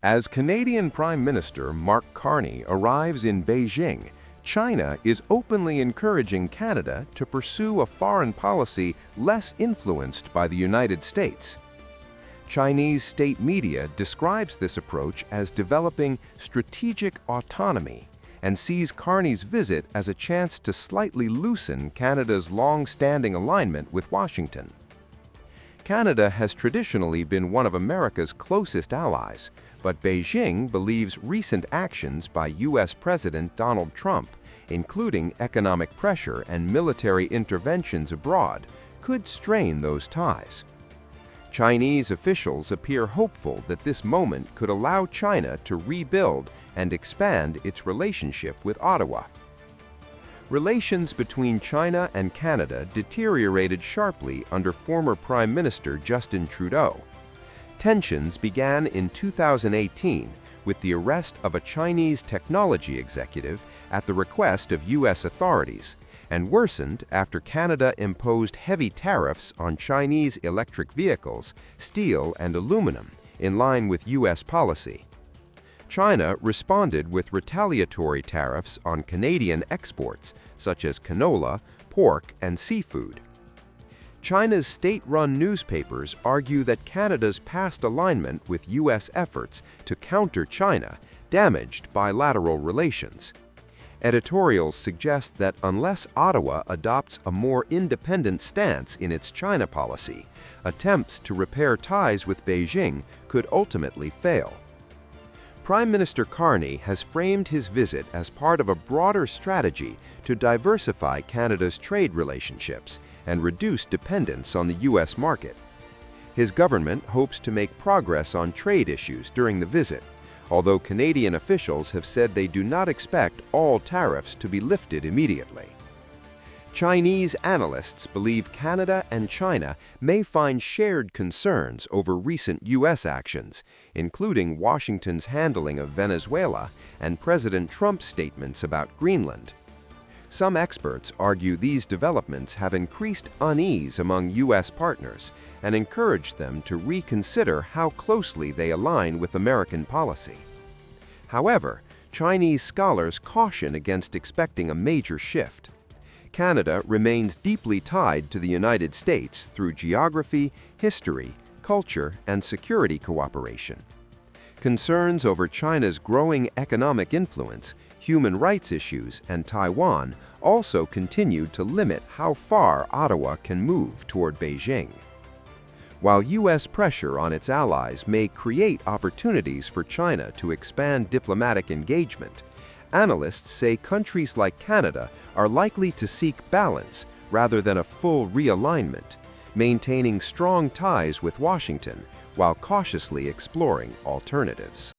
As Canadian Prime Minister Mark Carney arrives in Beijing, China is openly encouraging Canada to pursue a foreign policy less influenced by the United States. Chinese state media describes this approach as developing strategic autonomy and sees Carney's visit as a chance to slightly loosen Canada's long-standing alignment with Washington. Canada has traditionally been one of America's closest allies, but Beijing believes recent actions by U.S. President Donald Trump, including economic pressure and military interventions abroad, could strain those ties. Chinese officials appear hopeful that this moment could allow China to rebuild and expand its relationship with Ottawa. Relations between China and Canada deteriorated sharply under former Prime Minister Justin Trudeau. Tensions began in 2018 with the arrest of a Chinese technology executive at the request of U.S. authorities, and worsened after Canada imposed heavy tariffs on Chinese electric vehicles, steel, and aluminum, in line with U.S. policy. China responded with retaliatory tariffs on Canadian exports, such as canola, pork, and seafood. China's state-run newspapers argue that Canada's past alignment with U.S. efforts to counter China damaged bilateral relations. Editorials suggest that unless Ottawa adopts a more independent stance in its China policy, attempts to repair ties with Beijing could ultimately fail. Prime Minister Carney has framed his visit as part of a broader strategy to diversify Canada's trade relationships and reduce dependence on the U.S. market. His government hopes to make progress on trade issues during the visit, although Canadian officials have said they do not expect all tariffs to be lifted immediately. Chinese analysts believe Canada and China may find shared concerns over recent U.S. actions, including Washington's handling of Venezuela and President Trump's statements about Greenland. Some experts argue these developments have increased unease among U.S. partners and encouraged them to reconsider how closely they align with American policy. However, Chinese scholars caution against expecting a major shift. Canada remains deeply tied to the United States through geography, history, culture, and security cooperation. Concerns over China's growing economic influence, human rights issues, and Taiwan also continue to limit how far Ottawa can move toward Beijing. While U.S. pressure on its allies may create opportunities for China to expand diplomatic engagement, analysts say countries like Canada are likely to seek balance rather than a full realignment, maintaining strong ties with Washington while cautiously exploring alternatives.